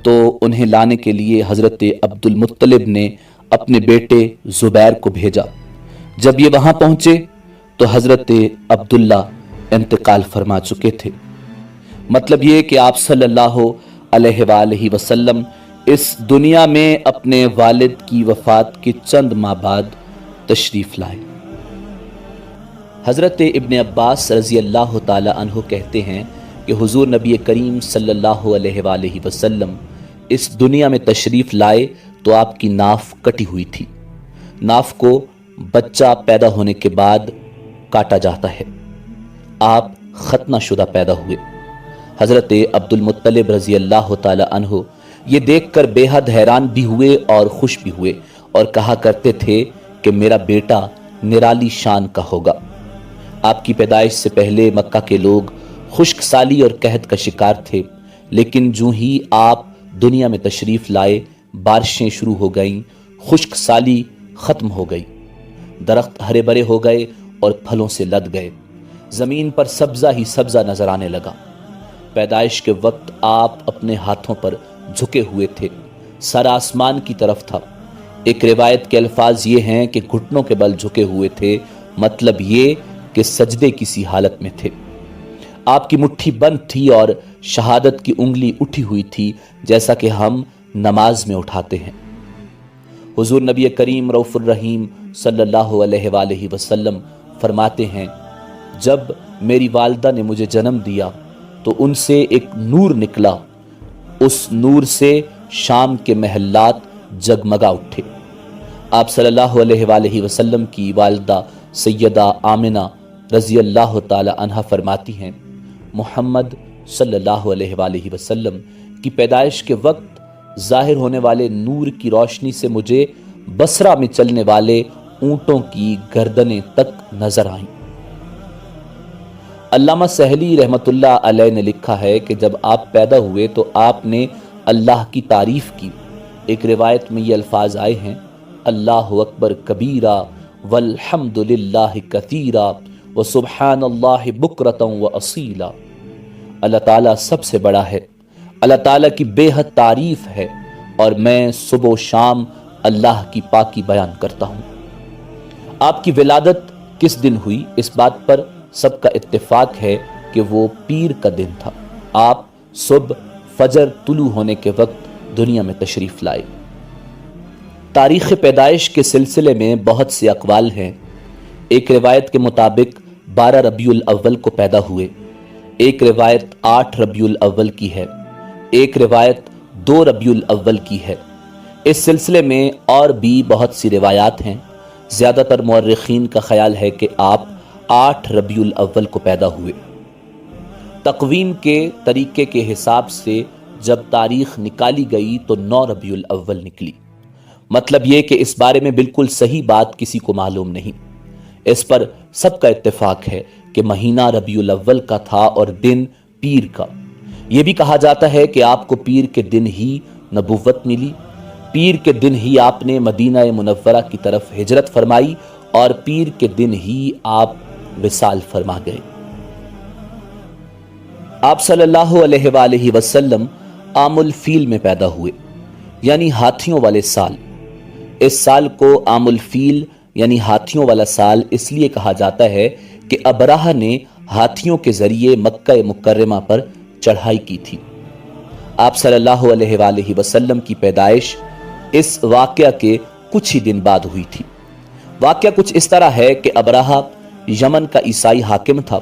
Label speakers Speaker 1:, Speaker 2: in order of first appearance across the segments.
Speaker 1: तो उन्हें लाने के लिए हज़रत अब्दुल मुत्तलिब ने अपने बेटे ज़ुबैर को भेजा। जब ये वहाँ पहुँचे तो हज़रत अब्दुल्ला इंतकाल फरमा चुके थे। मतलब ये कि आप सल्लल्लाहु अलैहि वसल्लम इस दुनिया में अपने वालिद की वफ़ात के चंद माह बाद तशरीफ़ लाए। हज़रत इब्न अब्बास रज़ी अल्लाह ताला अन्हु कहते हैं कि हुज़ूर नबी करीम सल्लल्लाहु अलैहि वसल्लम इस दुनिया में तशरीफ़ लाए तो आपकी नाफ कटी हुई थी। नाफ को बच्चा पैदा होने के बाद काटा जाता है। आप खतना शुदा पैदा हुए। हज़रत अब्दुल मुत्तलिब रज़ी अल्लाह ताला अन्हु ये देखकर बेहद हैरान भी हुए और खुश भी हुए और कहा करते थे कि मेरा बेटा निराली शान का होगा। आपकी पैदाइश से पहले मक्का के लोग खुश्क साली और कहत का शिकार थे, लेकिन जो ही आप दुनिया में तशरीफ़ लाए बारिशें शुरू हो गईं, खुश्क साली ख़त्म हो गई, दरख्त हरे भरे हो गए और फलों से लद गए, ज़मीन पर सब्ज़ा ही सब्ज़ा नज़र आने लगा। पैदाइश के वक्त आप अपने हाथों पर झुके हुए थे, सर आसमान की तरफ था। एक रिवायत के अल्फाज ये हैं कि घुटनों के बल झुके हुए थे, मतलब ये कि सजदे किसी हालत में थे। आपकी मुट्ठी बंद थी और शहादत की उंगली उठी हुई थी, जैसा कि हम नमाज में उठाते हैं। हुजूर नबी करीम रऊफुर रहीम सल्लल्लाहु अलैहि वसल्लम फरमाते हैं, जब मेरी वालिदा ने मुझे जन्म दिया तो उनसे एक नूर निकला, उस नूर से शाम के महल्लात जगमगा उठे। आप सल्लल्लाहु अलैहि वसल्लम की वालिदा सैयदा आमिना रज़ी अल्लाह ताला अन्हा फरमाती हैं, मोहम्मद सल्लल्लाहु अलैहि वसल्लम की पैदाइश के वक्त ज़ाहिर होने वाले नूर की रोशनी से मुझे बसरा में चलने वाले ऊँटों की गर्दनें तक नजर आईं। अल्लामा सहली रहमतुल्लाह अलैह ने लिखा है कि जब आप पैदा हुए तो आपने अल्लाह की तारीफ़ की। एक रिवायत में ये अल्फाज आए हैं, अल्लाहु अकबर कबीरा वल्हम्दुलिल्लाहि कसीरा व सुब्हानल्लाहि बुकरतन व असीला। अल्लाह ताला सबसे बड़ा है, अल्लाह ताला की बेहद तारीफ़ है और मैं सुबह शाम अल्लाह की पाकी बयान करता हूँ। आपकी विलादत किस दिन हुई, इस बात पर सबका इत्तेफाक है कि वो पीर का दिन था। आप सुबह फजर तुलू होने के वक्त दुनिया में तशरीफ़ लाए। तारीख़ पैदाइश के सिलसिले में बहुत से अक़वाल हैं। एक रिवायत के मुताबिक 12 रबीउल अव्वल को पैदा हुए, एक रिवायत 8 रबीउल अव्वल की है, एक रिवायत 2 रबीउल अव्वल की है। इस सिलसिले में और भी बहुत सी रिवायात हैं। ज़्यादातर मुअर्रिखीन का ख्याल है कि आप 8 रबीउल अव्वल को पैदा हुए। तक़वीम के तरीके के हिसाब से जब तारीख़ निकाली गई तो 9 रबीउल अव्वल निकली। मतलब ये कि इस बारे में बिल्कुल सही बात किसी को मालूम नहीं। इस पर सबका इत्तेफाक है कि महीना रबीउल अव्वल का था और दिन पीर का। यह भी कहा जाता है कि आपको पीर के दिन ही नबुव्वत मिली, पीर के दिन ही आपने मदीना मुनव्वरा की तरफ हिजरत फरमाई और पीर के दिन ही आप विसाल फरमा गए। आप सल्लल्लाहु अलैहि वसल्लम आमुल फील में पैदा हुए, यानी हाथियों वाले साल। इस साल को आमुल फील यानी हाथियों वाला साल इसलिए कहा जाता है कि अबराहा ने हाथियों के जरिए मक्का मुकर्रमा पर चढ़ाई की थी। आप सल्लल्लाहु अलैहि वसल्लम की पैदाइश इस वाक़या के कुछ ही दिन बाद हुई थी। वाक़या कुछ इस तरह है कि अबराहा यमन का ईसाई हाकिम था।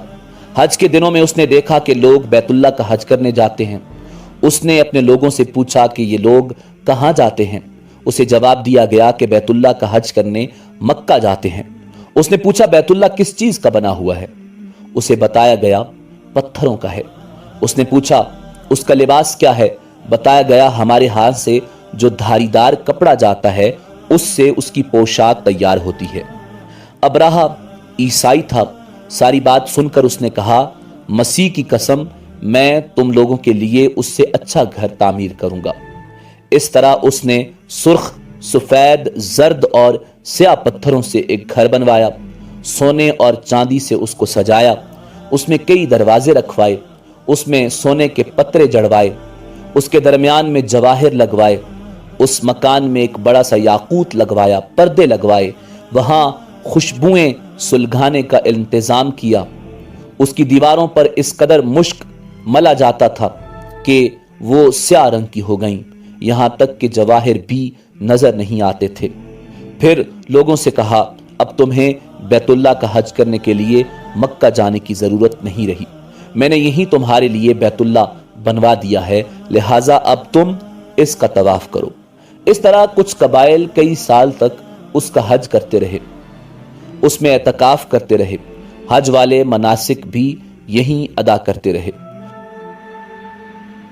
Speaker 1: हज के दिनों में उसने देखा कि लोग बैतुल्लाह का हज करने जाते हैं। उसने अपने लोगों से पूछा कि ये लोग कहाँ जाते हैं। उसे जवाब दिया गया कि बैतुल्लाह का हज करने मक्का जाते हैं। उसने पूछा बैतुल्लाह किस चीज़ का बना हुआ है। उसे बताया गया पत्थरों का है। उसने पूछा उसका लिबास क्या है। बताया गया हमारे हाथ से जो धारीदार कपड़ा जाता है उससे उसकी पोशाक तैयार होती है। अबराहा ईसाई था। सारी बात सुनकर उसने कहा मसीह की कसम मैं तुम लोगों के लिए उससे अच्छा घर तामीर करूंगा। इस तरह उसने सुर्ख, सफेद, जर्द और स्याह पत्थरों से एक घर बनवाया। सोने और चांदी से उसको सजाया। उसमें कई दरवाजे रखवाए। उसमें सोने के पत्रे जड़वाए। اس کے درمیان میں جواہر لگوائے، اس مکان میں ایک بڑا سا یاقوت لگوایا، پردے لگوائے، وہاں خوشبوئیں سلگھانے کا انتظام کیا۔ اس کی دیواروں پر اس قدر مشک ملا جاتا تھا کہ وہ سیاہ رنگ کی ہو گئیں، یہاں تک کہ جواہر بھی نظر نہیں آتے تھے۔ پھر لوگوں سے کہا، اب تمہیں بیت اللہ کا حج کرنے کے لیے مکہ جانے کی ضرورت نہیں رہی، میں نے یہی تمہارے لیے بیت اللہ بنوا دیا ہے، لہٰذا اب تم اس کا طواف کرو۔ اس طرح کچھ قبائل کئی سال تک اس کا حج کرتے رہے، اس میں اعتکاف کرتے رہے، حج والے مناسک بھی یہیں ادا کرتے رہے۔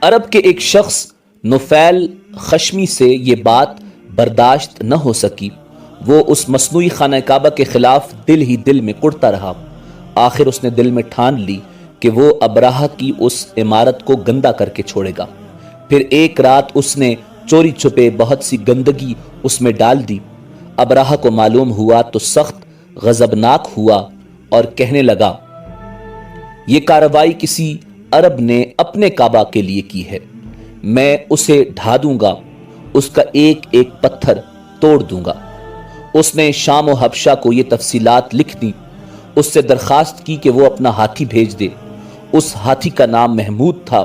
Speaker 1: عرب کے ایک شخص نفیل خشمی سے یہ بات برداشت نہ ہو سکی، وہ اس مصنوعی خانہ کعبہ کے خلاف دل ہی دل میں کڑتا رہا۔ آخر اس نے دل میں ٹھان لی کہ وہ ابراہہ کی اس عمارت کو گندا کر کے چھوڑے گا۔ پھر ایک رات اس نے چوری چھپے بہت سی گندگی اس میں ڈال دی۔ ابراہہ کو معلوم ہوا تو سخت غضبناک ہوا اور کہنے لگا، یہ کارروائی کسی عرب نے اپنے کعبہ کے لیے کی ہے، میں اسے ڈھا دوں گا، اس کا ایک ایک پتھر توڑ دوں گا۔ اس نے شام و حبشہ کو یہ تفصیلات لکھ دی، اس سے درخواست کی کہ وہ اپنا ہاتھی بھیج دے۔ اس ہاتھی کا نام محمود تھا۔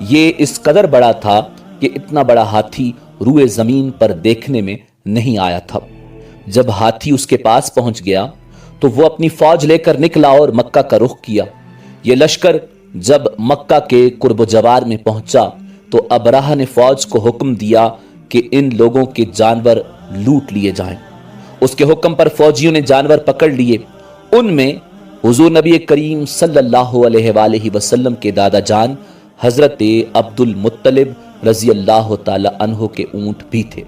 Speaker 1: یہ اس قدر بڑا تھا کہ اتنا بڑا ہاتھی روئے زمین پر دیکھنے میں نہیں آیا تھا۔ جب ہاتھی اس کے پاس پہنچ گیا تو وہ اپنی فوج لے کر نکلا اور مکہ کا رخ کیا۔ یہ لشکر جب مکہ کے قرب و جوار میں پہنچا تو ابراہہ نے فوج کو حکم دیا کہ ان لوگوں کے جانور لوٹ لیے جائیں۔ اس کے حکم پر فوجیوں نے جانور پکڑ لیے۔ ان میں حضور نبی کریم صلی اللہ علیہ وآلہ وسلم کے دادا جان حضرت عبد المطلب رضی اللہ تعالی عنہ کے اونٹ بھی تھے۔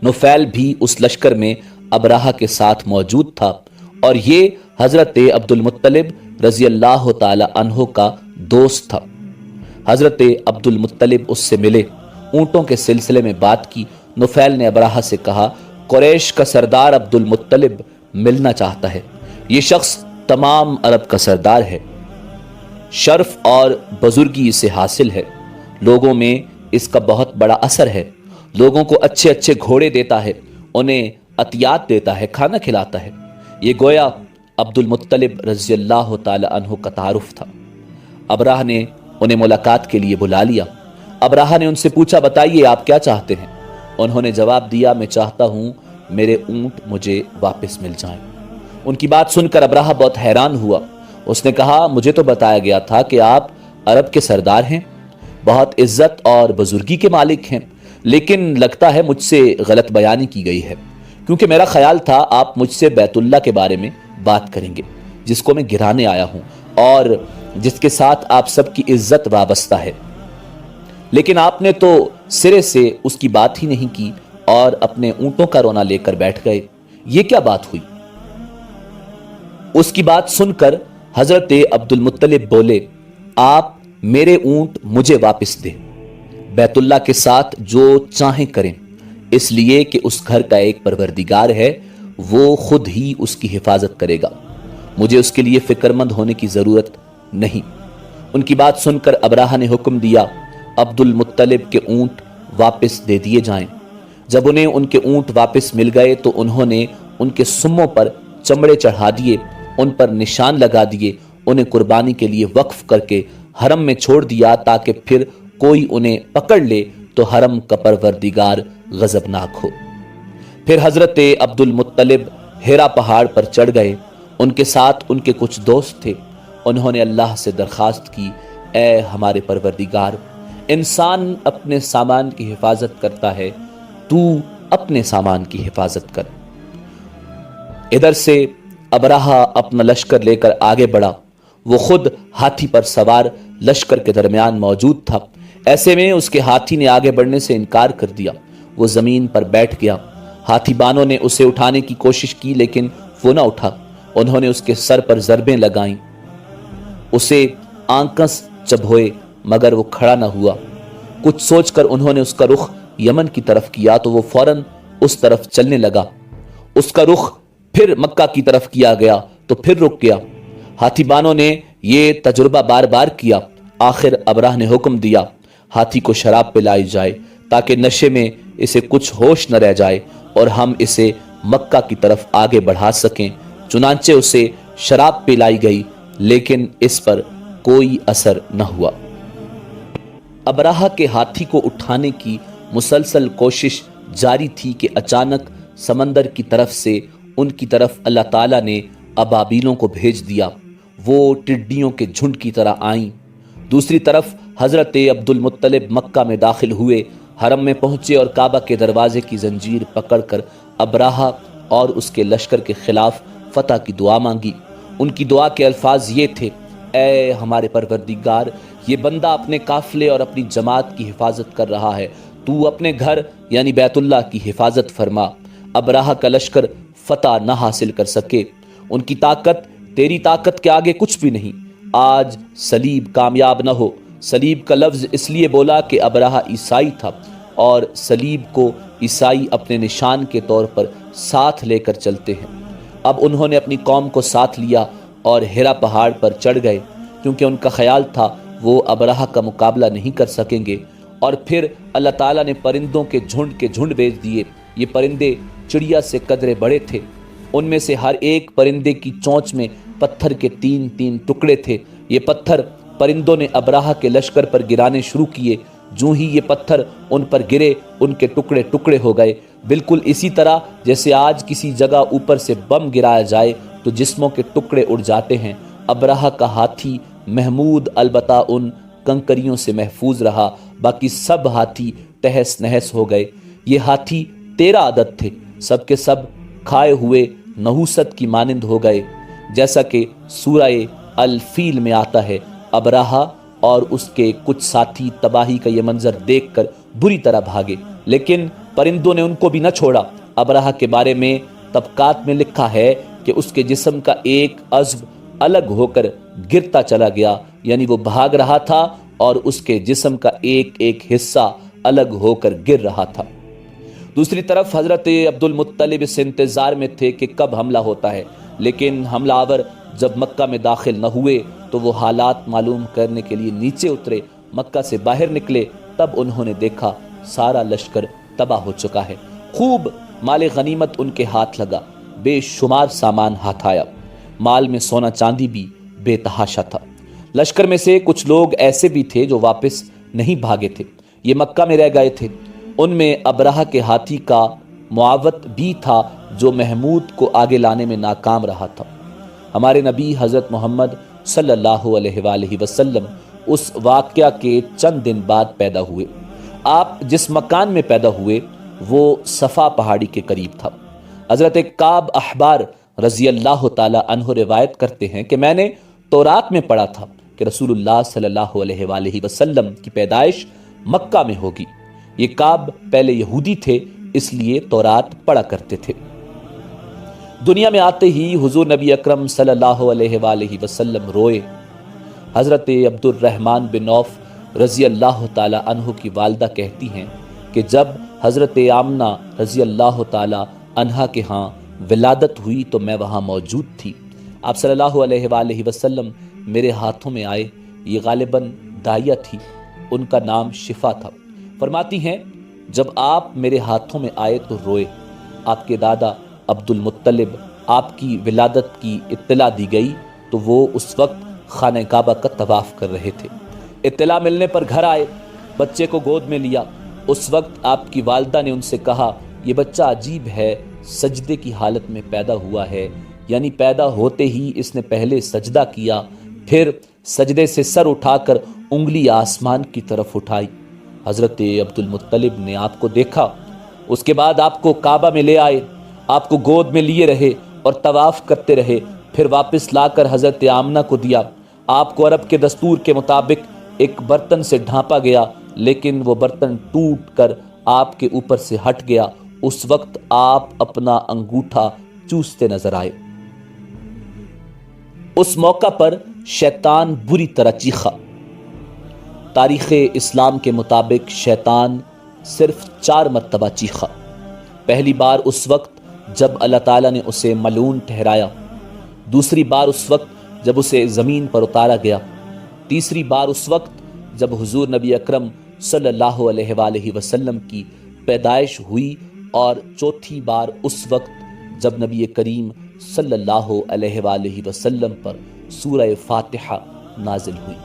Speaker 1: نفیل بھی اس لشکر میں ابراہہ کے ساتھ موجود تھا اور یہ حضرت عبد المطلب رضی اللہ تعالی عنہ کا دوست تھا۔ حضرت عبد المطلب اس سے ملے، اونٹوں کے سلسلے میں بات کی۔ نفیل نے ابراہہ سے کہا، قریش کا سردار عبد المطلب ملنا چاہتا ہے، یہ شخص تمام عرب کا سردار ہے، شرف اور بزرگی اسے حاصل ہے، لوگوں میں اس کا بہت بڑا اثر ہے، لوگوں کو اچھے اچھے گھوڑے دیتا ہے، انہیں عطیات دیتا ہے، کھانا کھلاتا ہے۔ یہ گویا عبد المطلب رضی اللہ تعالی عنہ کا تعارف تھا۔ ابراہہ نے انہیں ملاقات کے لیے بلا لیا۔ ابراہہ نے ان سے پوچھا، بتائیے آپ کیا چاہتے ہیں؟ انہوں نے جواب دیا، میں چاہتا ہوں میرے اونٹ مجھے واپس مل جائیں۔ ان کی بات سن کر ابراہہ بہت حیران ہوا۔ اس نے کہا، مجھے تو بتایا گیا تھا کہ آپ عرب کے سردار ہیں، بہت عزت اور بزرگی کے مالک ہیں، لیکن لگتا ہے مجھ سے غلط بیانی کی گئی ہے، کیونکہ میرا خیال تھا آپ مجھ سے بیت اللہ کے بارے میں بات کریں گے، جس کو میں گرانے آیا ہوں اور جس کے ساتھ آپ سب کی عزت وابستہ ہے، لیکن آپ نے تو سرے سے اس کی بات ہی نہیں کی اور اپنے اونٹوں کا رونا لے کر بیٹھ گئے، یہ کیا بات ہوئی؟ اس کی بات سن کر حضرت عبد المطلب بولے، آپ میرے اونٹ مجھے واپس دیں، بیت اللہ کے ساتھ جو چاہیں کریں، اس لیے کہ اس گھر کا ایک پروردگار ہے، وہ خود ہی اس کی حفاظت کرے گا، مجھے اس کے لیے فکر مند ہونے کی ضرورت نہیں۔ ان کی بات سن کر ابراہہ نے حکم دیا، عبد المطلب کے اونٹ واپس دے دیے جائیں۔ جب انہیں ان کے اونٹ واپس مل گئے تو انہوں نے ان کے سموں پر چمڑے چڑھا دیے، ان پر نشان لگا دیے، انہیں قربانی کے لیے وقف کر کے حرم میں چھوڑ دیا تاکہ پھر کوئی انہیں پکڑ لے تو حرم کا پروردگار غضبناک ہو۔ پھر حضرت عبد المطلب ہیرا پہاڑ پر چڑھ گئے، ان کے ساتھ ان کے کچھ دوست تھے۔ انہوں نے اللہ سے درخواست کی، اے ہمارے پروردگار، انسان اپنے سامان کی حفاظت کرتا ہے، تو اپنے سامان کی حفاظت کر۔ ادھر سے ابراہہ اپنا لشکر لے کر آگے بڑھا، وہ خود ہاتھی پر سوار لشکر کے درمیان موجود تھا۔ ایسے میں اس کے ہاتھی نے آگے بڑھنے سے انکار کر دیا، وہ زمین پر بیٹھ گیا۔ ہاتھی بانوں نے اسے اٹھانے کی کوشش کی لیکن وہ نہ اٹھا، انہوں نے اس کے سر پر ضربیں لگائیں، اسے آنکس چبھوئے مگر وہ کھڑا نہ ہوا۔ کچھ سوچ کر انہوں نے اس کا رخ یمن کی طرف کیا تو وہ فوراً اس طرف چلنے لگا۔ اس کا رخ پھر مکہ کی طرف کیا گیا تو پھر رک گیا۔ ہاتھی بانوں نے یہ تجربہ بار بار کیا۔ آخر ابراہ نے حکم دیا، हाथी को शराब पिलाई जाए ताकि नशे में इसे कुछ होश न रह जाए और हम इसे मक्का की तरफ आगे बढ़ा सकें। चुनांचे उसे शराब पिलाई गई, लेकिन इस पर कोई असर न हुआ। अबराहा के हाथी को उठाने की मुसलसल कोशिश जारी थी कि अचानक समंदर की तरफ से उनकी तरफ अल्लाह ताला ने अबाबीलों को भेज दिया। वो टिड्डियों के झुंड की तरह आईं। दूसरी तरफ हजरत अब्दुल मुत्तलिब मक्का में दाखिल हुए, हरम में पहुंचे और काबा के दरवाजे की जंजीर पकड़कर अबराहा और उसके लश्कर के खिलाफ फतह की दुआ मांगी। उनकी दुआ के अल्फाज ये थे, ऐ हमारे परवरदिगार, ये बंदा अपने काफिले और अपनी जमात की हिफाजत कर रहा है, तू अपने घर यानी बैतुल्लाह की हिफाजत फरमा। अबराहा का लश्कर फतह न हासिल कर सके, उनकी ताकत तेरी ताकत के आगे कुछ भी नहीं। आज सलीब कामयाब न हो। सलीब का लफ्ज़ इसलिए बोला कि अबराहा ईसाई था और सलीब को ईसाई अपने निशान के तौर पर साथ लेकर चलते हैं। अब उन्होंने अपनी कौम को साथ लिया और हिरा पहाड़ पर चढ़ गए, क्योंकि उनका ख्याल था वो अबराहा का मुकाबला नहीं कर सकेंगे। और फिर अल्लाह ताला ने परिंदों के झुंड भेज दिए। ये परिंदे चिड़िया से कदरे बड़े थे। उनमें से हर एक परिंदे की चोंच में पत्थर के 3-3 टुकड़े थे। ये पत्थर परिंदों ने अबराहा के लश्कर पर गिराने शुरू किए। जूं ही ये पत्थर उन पर गिरे, उनके टुकड़े टुकड़े हो गए। बिल्कुल इसी तरह जैसे आज किसी जगह ऊपर से बम गिराया जाए तो जिस्मों के टुकड़े उड़ जाते हैं। अबराहा का हाथी महमूद अलबत्ता उन कंकरियों से महफूज रहा, बाकी सब हाथी तहस नहस हो गए। ये हाथी 13 अदद थे, सबके सब खाए हुए नहूसत की मानिंद हो गए। जैसा कि सूरह अल फील में आता है, अबराहा और उसके कुछ साथी तबाही का ये मंजर देखकर बुरी तरह भागे, लेकिन परिंदों ने उनको भी न छोड़ा। अबराहा के बारे में तबकात में लिखा है कि उसके जिस्म का एक अज़्व अलग होकर गिरता चला गया, यानी वो भाग रहा था और उसके जिस्म का एक एक हिस्सा अलग होकर गिर रहा था। दूसरी तरफ हजरत अब्दुल मुत्तलिब इस इंतजार में थे कि कब हमला होता है, लेकिन हमलावर जब मक्का में दाखिल न हुए तो वो हालात मालूम करने के लिए नीचे उतरे। मक्का से बाहर निकले, तब उन्होंने देखा सारा लश्कर तबाह हो चुका है। खूब माल गनीमत उनके हाथ लगा, बेशुमार सामान हाथ आया। माल में सोना चांदी भी बेतहाशा था। लश्कर में से कुछ लोग ऐसे भी थे जो वापस नहीं भागे थे, ये मक्का में रह गए थे। उनमें अबराहा के हाथी का मुआवत भी था जो महमूद को आगे लाने में नाकाम रहा था। हमारे नबी हज़रत मोहम्मद सल्लल्लाहु अलैहि वसल्लम उस वाक़या के चंद दिन बाद पैदा हुए। आप जिस मकान में पैदा हुए वो सफ़ा पहाड़ी के करीब था। हज़रत काब अहबार रज़ी अल्लाह ताला अन्हु रिवायत करते हैं कि मैंने तौरात में पढ़ा था कि रसूलुल्लाह सल्लल्लाहु अलैहि वसल्लम की पैदाइश मक्का में होगी। ये काब पहले यहूदी थे, इसलिए तौरात पढ़ा करते थे। दुनिया में आते ही हुजूर नबी अकरम सल्लल्लाहु अलैहि वसल्लम रोए। हज़रत अब्दुल रहमान बिन औफ रज़ी अल्लाह ताला अन्हु की वालदा कहती हैं कि जब हज़रत आमना रज़ी अल्लाह ताला अन्हा के यहाँ विलादत हुई तो मैं वहाँ मौजूद थी। आप सल्लल्लाहु अलैहि वसल्लम मेरे हाथों में आए। ये गालिबन दाइया थी, उनका नाम शिफा था। फरमाती हैं जब आप मेरे हाथों में आए तो रोए। आपके दादा अब्दुल मुत्तलिब आपकी विलादत की इत्तला दी गई तो वो उस वक्त खाने काबा का तवाफ कर रहे थे। इत्तला मिलने पर घर आए, बच्चे को गोद में लिया। उस वक्त आपकी वालदा ने उनसे कहा, ये बच्चा अजीब है, सजदे की हालत में पैदा हुआ है, यानी पैदा होते ही इसने पहले सजदा किया, फिर सजदे से सर उठाकर उंगली आसमान की तरफ उठाई। हज़रत अब्दुल मुत्तलिब ने आपको देखा, उसके बाद आपको काबा में ले आए, आपको गोद में लिए रहे और तवाफ करते रहे, फिर वापस लाकर हज़रत आमना को दिया। आपको अरब के दस्तूर के मुताबिक एक बर्तन से ढांपा गया, लेकिन वो बर्तन टूट कर आपके ऊपर से हट गया। उस वक्त आप अपना अंगूठा चूसते नजर आए। उस मौका पर शैतान बुरी तरह चीखा। तारीख़ इस्लाम के मुताबिक शैतान सिर्फ 4 मरतबा चीखा। पहली बार उस वक्त जब अल्लाह ताला ने उसे मलून ठहराया, दूसरी बार उस वक्त जब उसे ज़मीन पर उतारा गया, तीसरी बार उस वक्त जब हुजूर नबी अकरम सल्लल्लाहु अलैहि वालैहि वसल्लम की पैदाइश हुई और चौथी बार उस वक्त जब नबी करीम सल्लल्लाहु अलैहि वालैहि वसल्लम पर सूरह फातिहा नाजिल हुई।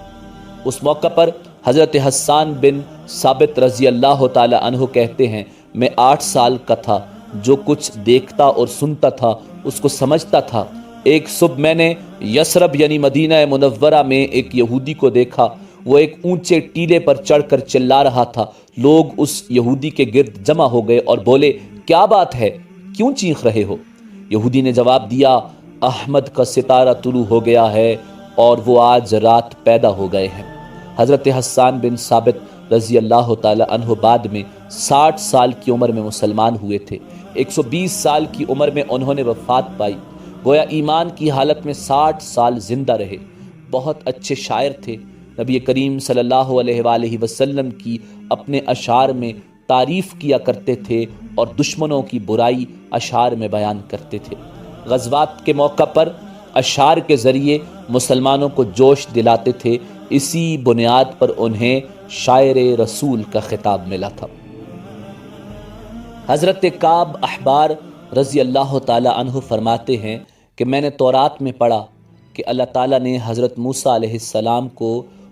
Speaker 1: उस मौका पर हज़रत हस्सान बिन साबित रज़ी अल्लाह ताला अन्हु कहते हैं, मैं 8 साल का था, जो कुछ देखता और सुनता था उसको समझता था। एक सुबह मैंने यसरब यानी मदीना मुनव्वरा में एक यहूदी को देखा। वो एक ऊंचे टीले पर चढ़कर चिल्ला रहा था। लोग उस यहूदी के गिर्द जमा हो गए और बोले, क्या बात है, क्यों चीख रहे हो? यहूदी ने जवाब दिया, अहमद का सितारा तुलू हो गया है और वो आज रात पैदा हो गए हैं। हज़रत हस्सान बिन साबित रज़ी अल्लाह ताला अन्हु बाद में 60 साल की उम्र में मुसलमान हुए थे। 120 साल की उम्र में उन्होंने वफ़ात पाई। गोया ईमान की हालत में 60 साल जिंदा रहे। बहुत अच्छे शायर थे। नबी करीम सल्लल्लाहु अलैहि वसल्लम की अपने अशार में तारीफ़ किया करते थे और दुश्मनों की बुराई अशार में बयान करते थे। ग़ज़वात के मौका पर अशार के ज़रिए मुसलमानों को जोश दिलाते थे। इसी बुनियाद पर उन्हें शायर रसूल का खिताब मिला था। हज़रत काब अहबार रज़ी अल्लाह ताला अन्हु फरमाते हैं कि मैंने तौरात में पढ़ा कि अल्लाह ताला ने हज़रत मूसा अलैहिस्सलाम को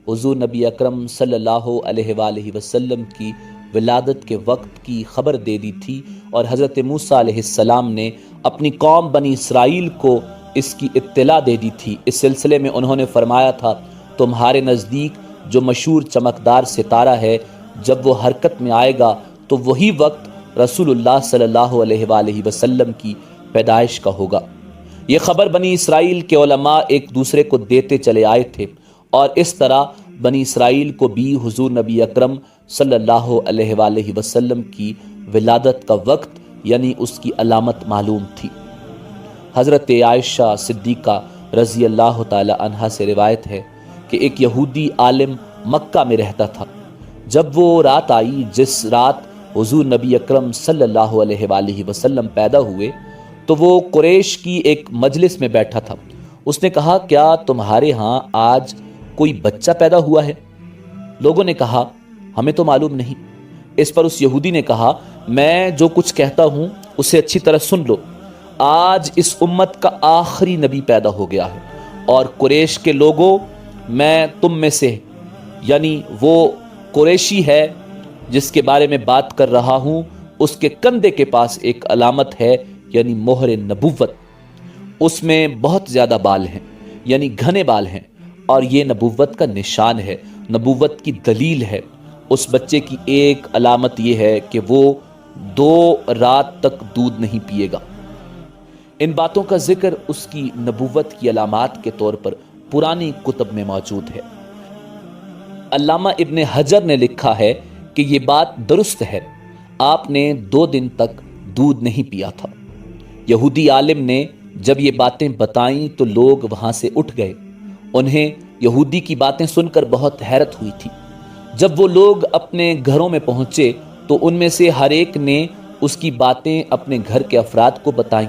Speaker 1: हुज़ूर नबी अकरम सल्लल्लाहु अलैहि वसल्लम की विलादत के वक्त की खबर दे दी थी और हज़रत मूसा अलैहिस्सलाम ने अपनी कौम बनी इसराइल को इसकी इत्तला दे दी थी। इस सिलसिले में उन्होंने फरमाया था, तुम्हारे नज़दीक जो मशहूर चमकदार सितारा है, जब वो हरकत में आएगा तो वही वक्त रसूलुल्लाह सल्लल्लाहु अलैहि वसल्लम की पैदाइश का होगा। ये खबर बनी इसराइल के उलमा एक दूसरे को देते चले आए थे और इस तरह बनी इसराइल को भी हुजूर नबी अकरम सल्लल्लाहु अलैहि वसल्लम की विलादत का वक्त यानी उसकी अलामत मालूम थी। हज़रत आयशा सिद्दीक़ा रज़ी अल्लाह ताला अन्हा से रिवायत है कि एक यहूदी आलिम मक्का में रहता था। जब वो रात आई जिस रात हुजूर नबी अकरम सल्लल्लाहु अलैहि वसल्लम पैदा हुए, तो वो कुरैश की एक मजलिस में बैठा था। उसने कहा, क्या तुम्हारे यहाँ आज कोई बच्चा पैदा हुआ है? लोगों ने कहा, हमें तो मालूम नहीं। इस पर उस यहूदी ने कहा, मैं जो कुछ कहता हूँ उसे अच्छी तरह सुन लो। आज इस उम्मत का आखिरी नबी पैदा हो गया है और कुरैश के लोगों, मैं तुम में से यानी वो कुरैशी है जिसके बारे में बात कर रहा हूँ, उसके कंधे के पास एक अलामत है यानी मोहर नबुव्वत। उसमें बहुत ज़्यादा बाल हैं यानी घने बाल हैं और ये नबुव्वत का निशान है, नबुव्वत की दलील है। उस बच्चे की एक अलामत ये है कि वो 2 रात तक दूध नहीं पिएगा। इन बातों का जिक्र उसकी नबुव्वत की अलामात के तौर पर पुरानी कुतब में मौजूद है। अल्लामा इब्ने हजर ने लिखा है कि ये बात दुरुस्त है, आपने 2 दिन तक दूध नहीं पिया था। यहूदी आलिम ने जब ये बातें बताईं तो लोग वहां से उठ गए। उन्हें यहूदी की बातें सुनकर बहुत हैरत हुई थी। जब वो लोग अपने घरों में पहुंचे तो उनमें से हर एक ने उसकी बातें अपने घर के अफराद को बताईं।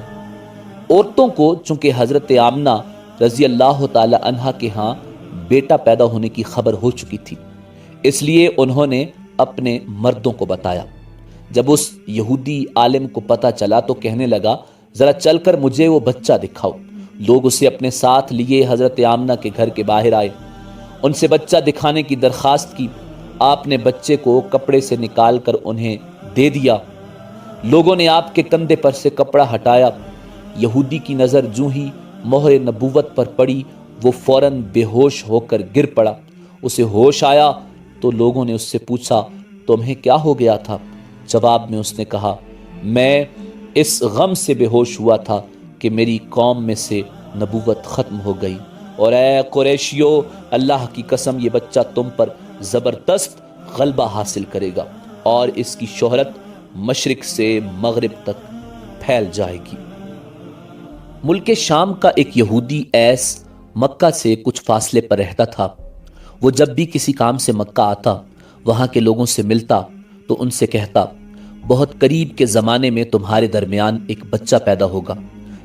Speaker 1: औरतों को चूंकि हज़रत आमना रज़ी अल्लाह ताला अन्हा के यहाँ बेटा पैदा होने की खबर हो चुकी थी, इसलिए उन्होंने अपने मर्दों को बताया। जब उस यहूदी आलिम को पता चला तो कहने लगा, ज़रा चलकर मुझे वो बच्चा दिखाओ। लोग उसे अपने साथ लिए हज़रत आमना के घर के बाहर आए, उनसे बच्चा दिखाने की दरख्वास्त की। आपने बच्चे को कपड़े से निकाल कर उन्हें दे दिया। लोगों ने आपके कंधे पर से कपड़ा हटाया। यहूदी की नज़र जूं ही मोहर नबुव्वत पर पड़ी, वो फौरन बेहोश होकर गिर पड़ा। उसे होश आया तो लोगों ने उससे पूछा, तुम्हें क्या हो गया था? जवाब में उसने कहा, मैं इस गम से बेहोश हुआ था कि मेरी कौम में से नबुव्वत ख़त्म हो गई। और ऐ कुरैशियो, अल्लाह की कसम, ये बच्चा तुम पर ज़बरदस्त गलबा हासिल करेगा और इसकी शोहरत मशरिक से मगरिब तक फैल जाएगी। मुल्क शाम का एक यहूदी ऐस मक्का से कुछ फासले पर रहता था। वो जब भी किसी काम से मक्का आता, वहाँ के लोगों से मिलता तो उनसे कहता, बहुत करीब के ज़माने में तुम्हारे दरमियान एक बच्चा पैदा होगा।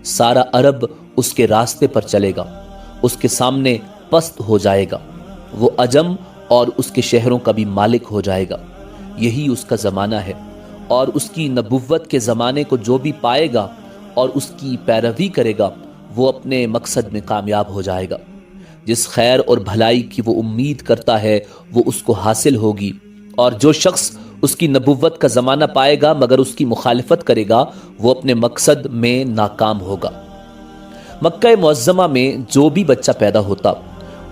Speaker 1: सारा अरब उसके रास्ते पर चलेगा, उसके सामने पस्त हो जाएगा। वो अजम اور اس کے شہروں کا بھی مالک ہو جائے گا۔ یہی اس کا زمانہ ہے، اور اس کی نبوت کے زمانے کو جو بھی پائے گا اور اس کی پیروی کرے گا وہ اپنے مقصد میں کامیاب ہو جائے گا۔ جس خیر اور بھلائی کی وہ امید کرتا ہے وہ اس کو حاصل ہوگی، اور جو شخص اس کی نبوت کا زمانہ پائے گا مگر اس کی مخالفت کرے گا وہ اپنے مقصد میں ناکام ہوگا۔ مکہ معظمہ میں جو بھی بچہ پیدا ہوتا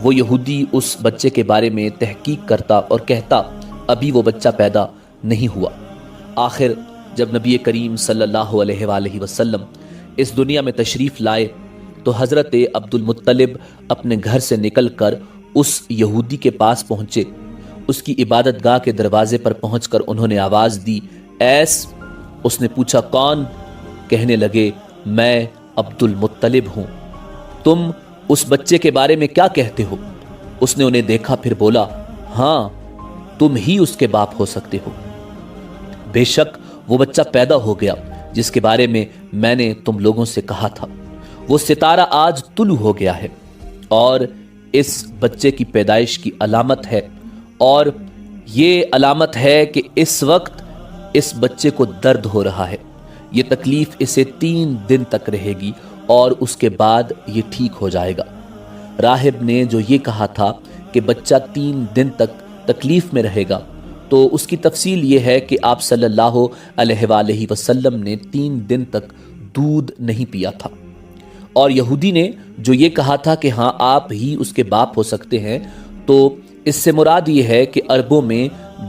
Speaker 1: وہ یہودی اس بچے کے بارے میں تحقیق کرتا اور کہتا ابھی وہ بچہ پیدا نہیں ہوا۔ آخر جب نبی کریم صلی اللہ علیہ وآلہ وسلم اس دنیا میں تشریف لائے تو حضرت عبد المطلب اپنے گھر سے نکل کر اس یہودی کے پاس پہنچے۔ اس کی عبادت گاہ کے دروازے پر پہنچ کر انہوں نے آواز دی، ایس؟ اس نے پوچھا کون؟ کہنے لگے میں عبد المطلب ہوں، تم اس بچے کے بارے میں کیا کہتے ہو؟ اس نے انہیں دیکھا پھر بولا، ہاں تم ہی اس کے باپ ہو سکتے ہو۔ بے شک وہ بچہ پیدا ہو گیا جس کے بارے میں میں نے تم لوگوں سے کہا تھا، وہ ستارہ آج طلوع ہو گیا ہے، اور اس بچے کی پیدائش کی علامت ہے، اور یہ علامت ہے کہ اس وقت اس بچے کو درد ہو رہا ہے، یہ تکلیف اسے 3 دن تک رہے گی اور اس کے بعد یہ ٹھیک ہو جائے گا۔ راہب نے جو یہ کہا تھا کہ بچہ 3 دن تک تکلیف میں رہے گا، تو اس کی تفصیل یہ ہے کہ آپ صلی اللہ علیہ وآلہ وسلم نے 3 دن تک دودھ نہیں پیا تھا، اور یہودی نے جو یہ کہا تھا کہ ہاں آپ ہی اس کے باپ ہو سکتے ہیں، تو اس سے مراد یہ ہے کہ عربوں میں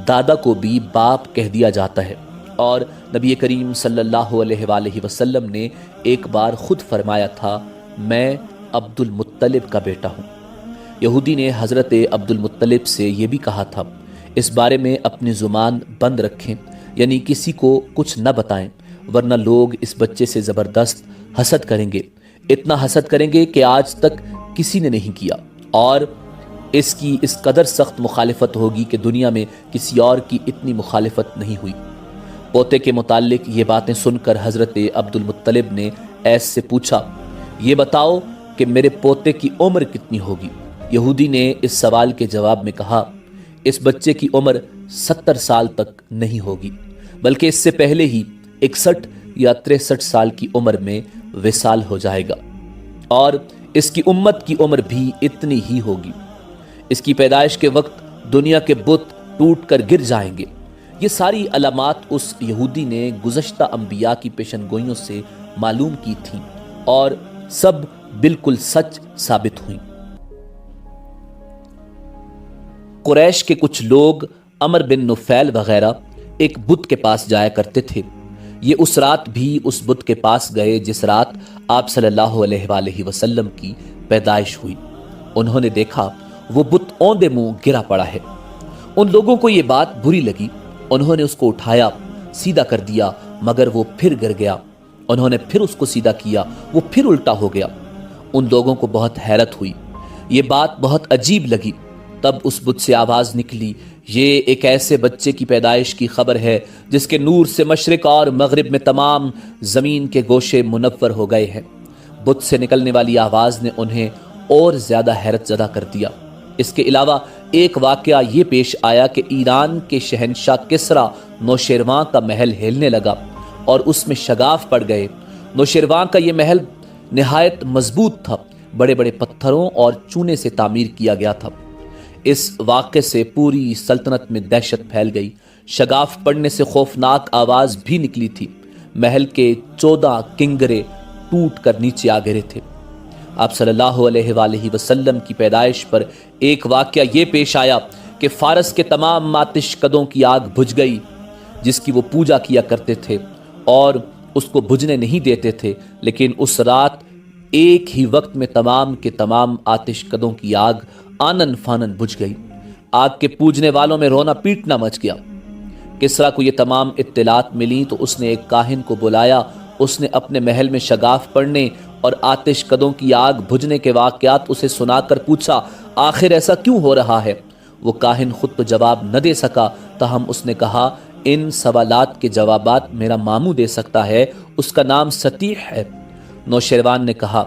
Speaker 1: دادا کو بھی باپ کہہ دیا جاتا ہے، اور نبی کریم صلی اللہ علیہ وآلہ وسلم نے ایک بار خود فرمایا تھا میں عبد المطلب کا بیٹا ہوں۔ یہودی نے حضرت عبد المطلب سے یہ بھی کہا تھا اس بارے میں اپنی زبان بند رکھیں، یعنی کسی کو کچھ نہ بتائیں، ورنہ لوگ اس بچے سے زبردست حسد کریں گے، اتنا حسد کریں گے کہ آج تک کسی نے نہیں کیا، اور اس کی اس قدر سخت مخالفت ہوگی کہ دنیا میں کسی اور کی اتنی مخالفت نہیں ہوئی۔ پوتے کے متعلق یہ باتیں سن کر حضرت عبد المطلب نے ایس سے پوچھا، یہ بتاؤ کہ میرے پوتے کی عمر کتنی ہوگی؟ یہودی نے اس سوال کے جواب میں کہا، اس بچے کی عمر 70 سال تک نہیں ہوگی، بلکہ اس سے پہلے ہی 61 یا 63 سال کی عمر میں وصال ہو جائے گا، اور اس کی امت کی عمر بھی اتنی ہی ہوگی۔ اس کی پیدائش کے وقت دنیا کے بت ٹوٹ کر گر جائیں گے۔ یہ ساری علامات اس یہودی نے گزشتہ انبیاء کی پیشن گوئیوں سے معلوم کی تھیں، اور سب بالکل سچ ثابت ہوئیں۔ قریش کے کچھ لوگ عمر بن نفیل وغیرہ ایک بت کے پاس جایا کرتے تھے، یہ اس رات بھی اس بت کے پاس گئے جس رات آپ صلی اللہ علیہ وآلہ وسلم کی پیدائش ہوئی۔ انہوں نے دیکھا وہ بت اوندے منہ گرا پڑا ہے۔ ان لوگوں کو یہ بات بری لگی، انہوں نے اس کو اٹھایا، سیدھا کر دیا، مگر وہ پھر گر گیا۔ انہوں نے پھر اس کو سیدھا کیا، وہ پھر الٹا ہو گیا۔ ان لوگوں کو بہت حیرت ہوئی، یہ بات بہت عجیب لگی۔ تب اس بت سے آواز نکلی، یہ ایک ایسے بچے کی پیدائش کی خبر ہے جس کے نور سے مشرق اور مغرب میں تمام زمین کے گوشے منور ہو گئے ہیں۔ بت سے نکلنے والی آواز نے انہیں اور زیادہ حیرت زدہ کر دیا۔ اس کے علاوہ ایک واقعہ یہ پیش آیا کہ ایران کے شہنشاہ کسریٰ نوشیروان کا محل ہلنے لگا اور اس میں شگاف پڑ گئے۔ نوشیروان کا یہ محل نہایت مضبوط تھا، بڑے بڑے پتھروں اور چونے سے تعمیر کیا گیا تھا۔ اس واقعے سے پوری سلطنت میں دہشت پھیل گئی، شگاف پڑنے سے خوفناک آواز بھی نکلی تھی، محل کے 14 کنگرے ٹوٹ کر نیچے آ گرے تھے۔ آپ صلی اللہ علیہ وآلہ وسلم کی پیدائش پر ایک واقعہ یہ پیش آیا کہ فارس کے تمام آتش کدوں کی آگ بجھ گئی جس کی وہ پوجا کیا کرتے تھے اور اس کو بجھنے نہیں دیتے تھے، لیکن اس رات ایک ہی وقت میں تمام کے تمام آتش کدوں کی آگ آنن فانن بجھ گئی۔ آگ کے پوجنے والوں میں رونا پیٹنا مچ گیا۔ کسریٰ کو یہ تمام اطلاعات ملی تو اس نے ایک کاہن کو بلایا، اس نے اپنے محل میں شگاف پڑنے اور آتش کدوں کی آگ بجھنے کے واقعات اسے سنا کر پوچھا، آخر ایسا کیوں ہو رہا ہے؟ وہ کاہن خود تو جواب نہ دے سکا، تاہم اس نے کہا، ان سوالات کے جوابات میرا ماموں دے سکتا ہے، اس کا نام سطیح ہے۔ نوشیروان نے کہا،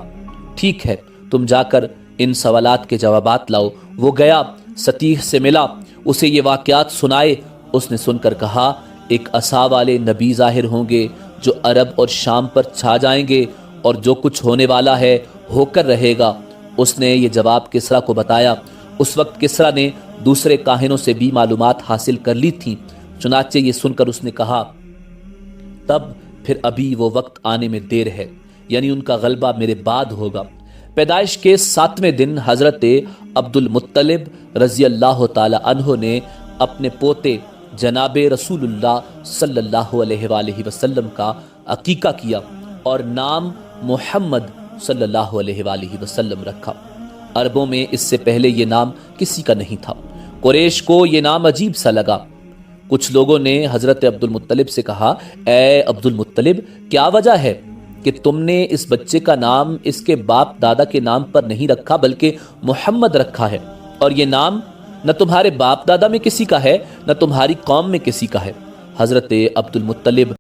Speaker 1: ٹھیک ہے، تم جا کر ان سوالات کے جوابات لاؤ۔ وہ گیا، ستیح سے ملا، اسے یہ واقعات سنائے۔ اس نے سن کر کہا، ایک عصا والے نبی ظاہر ہوں گے جو عرب اور شام پر چھا جائیں گے، اور جو کچھ ہونے والا ہے ہو کر رہے گا۔ اس نے یہ جواب کسریٰ کو بتایا۔ اس وقت کسریٰ نے دوسرے کاہنوں سے بھی معلومات حاصل کر لی تھیں، چنانچہ یہ سن کر اس نے کہا، تب پھر ابھی وہ وقت آنے میں دیر ہے، یعنی ان کا غلبہ میرے بعد ہوگا۔ پیدائش کے 7ویں دن حضرت عبد المطلب رضی اللہ تعالی عنہ نے اپنے پوتے جناب رسول اللہ صلی اللہ علیہ وآلہ وسلم کا عقیقہ کیا اور نام محمد صلی اللہ علیہ وآلہ وسلم رکھا۔ عربوں میں اس سے پہلے یہ نام کسی کا نہیں تھا۔ قریش کو یہ نام عجیب سا لگا۔ کچھ لوگوں نے حضرت عبد المطلب سے کہا، اے عبد المطلب، کیا وجہ ہے کہ تم نے اس بچے کا نام اس کے باپ دادا کے نام پر نہیں رکھا بلکہ محمد رکھا ہے، اور یہ نام نہ تمہارے باپ دادا میں کسی کا ہے نہ تمہاری قوم میں کسی کا ہے؟ حضرت عبد المطلب